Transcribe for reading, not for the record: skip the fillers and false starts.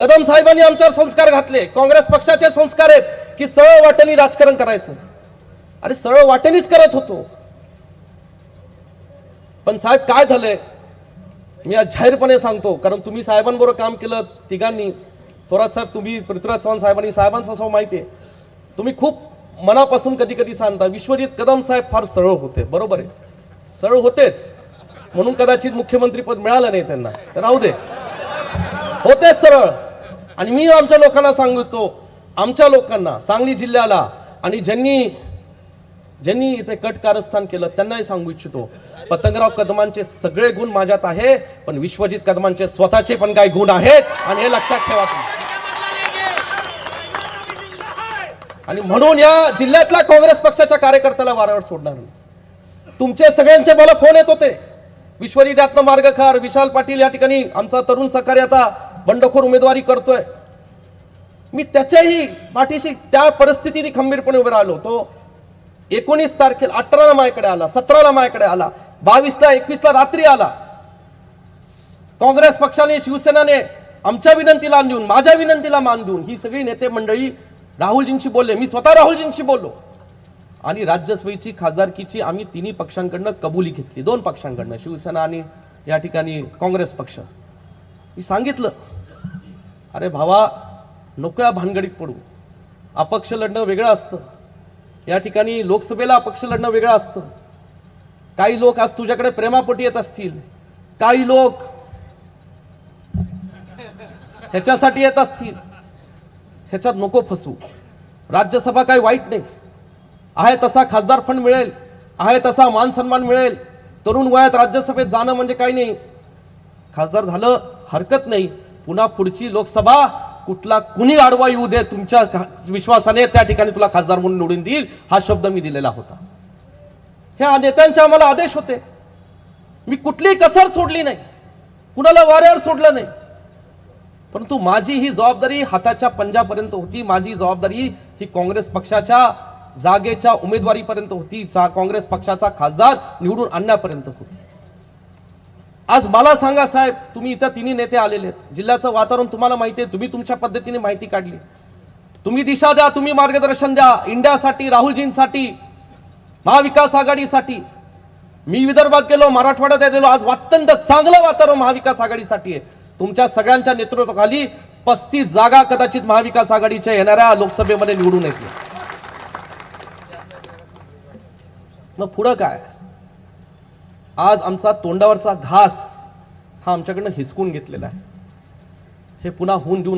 कदम साहेबांनी आमच्यावर संस्कार घातले, काँग्रेस पक्षाचे संस्कार आहेत की सरळ वाटेने राजकारण करायचं. अरे सरळ वाटेनेच करत होतो, पण साहेब काय झालंय मी आज जाहीरपणे सांगतो, कारण तुम्ही साहेबांबरोबर काम केलं तिघांनी, थोरात साहेब तुम्ही, पृथ्वीराज चव्हाण साहेबांनी, साहेबांचा स्वभाव माहिती आहे, तुम्ही खूप मनापासून कधी कधी सांगता. विश्वजित कदम साहेब फार सरळ होते, बरोबर आहे, सरळ होतेच म्हणून कदाचित मुख्यमंत्री पद मिळालं नाही त्यांना, तर राहू दे, होते सरळ. आणि मी आमच्या लोकांना सांगतो, आमच्या लोकांना, सांगली जिल्ह्याला, आणि ज्यांनी इथे कट कारस्थान केलं त्यांनाही सांगू इच्छितो, पतंगराव कदमांचे सगळे गुण माझ्यात आहे, पण विश्वजित कदमांचे स्वतःचे पण काही गुण आहेत, आणि हे लक्षात ठेवा तुम्ही. आणि म्हणून या जिल्ह्यातल्या काँग्रेस पक्षाच्या कार्यकर्त्याला वाऱ्यावर सोडणार नाही. तुमचे सगळ्यांचे मला फोन येत होते, विश्वजित यातनं मार्गखार, विशाल पाटील या ठिकाणी आमचा तरुण सहकारी आता बंडखोर उमेदवारी करतोय. मी त्याच्याही पाठीशी त्या परिस्थितीने खंबीरपणे उभे राहिलो. तो 19 तारखेला 18ला माझ्याकडे आला, 17ला माझ्याकडे आला, 22ला 21ला रात्री आला. काँग्रेस पक्षाने, शिवसेनाने आमच्या विनंतीला मान देऊन, माझ्या विनंतीला मान देऊन ही सगळी नेते मंडळी राहुलजींशी बोलले, मी स्वतः राहुलजींशी बोललो, आणि राज्यसभेची खासदारकीची आम्ही तिन्ही पक्षांकडनं कबुली घेतली, 2 पक्षांकडनं, शिवसेना आणि या ठिकाणी काँग्रेस पक्ष. मी सांगितलं, अरे भावा नको या भानगडीत पडू, अपक्ष लढणं वेगळं असतं, या ठिकाणी लोकसभेला अपक्ष लढणं वेगळं असतं. काही लोक आज तुझ्याकडे प्रेमापोटी येत असतील, काही लोक ह्याच्यासाठी येत असतील, ह्याच्यात नको फसू. राज्यसभा काही वाईट नाही, आहे तसा खासदार फंड मिळेल, आहे तसा मान सन्मान मिळेल, तरुण वयात राज्यसभेत जाणं म्हणजे काही नाही, खासदार झालं हरकत नाही. पुन्हा पुढची लोकसभा कुठला कुणी आडवा येऊ दे, तुमच्या विश्वासाने त्या ठिकाणी तुला खासदार म्हणून निवडून देईल, हा शब्द मी दिलेला होता. हे नेत्यांचे आम्हाला आदेश होते, मी कुठलीही कसर सोडली नाही, कुणाला वाऱ्यावर सोडलं नाही. परंतु माझी ही जबाबदारी हाताच्या पंजापर्यंत होती, माझी जबाबदारी ही काँग्रेस पक्षाच्या जागेच्या उमेदवारीपर्यंत होती, काँग्रेस पक्षाचा खासदार निवडून आणण्यापर्यंत होती. आज मला सांगा साहेब, तुम्ही इथं तिन्ही नेते आलेले आहेत, जिल्ह्याचं वातावरण तुम्हाला माहिती आहे, तुम्ही तुमच्या पद्धतीने माहिती काढली, तुम्ही दिशा द्या, तुम्ही मार्गदर्शन द्या, इंडियासाठी, राहुलजींसाठी, महाविकास आघाडीसाठी. मी विदर्भात गेलो, मराठवाड्यात गेलो, आज अत्यंत चांगलं वातावरण महाविकास आघाडीसाठी आहे. तुमच्या सगळ्यांच्या नेतृत्वाखाली 35 जागा कदाचित महाविकास आघाडीच्या येणाऱ्या लोकसभेमध्ये निवडून येतील. मग पुढं काय? आज आमचा तोंडावरचा घास हा आमच्याकडनं हिसकून घेतलेला आहे, हे पुन्हा होऊन देऊ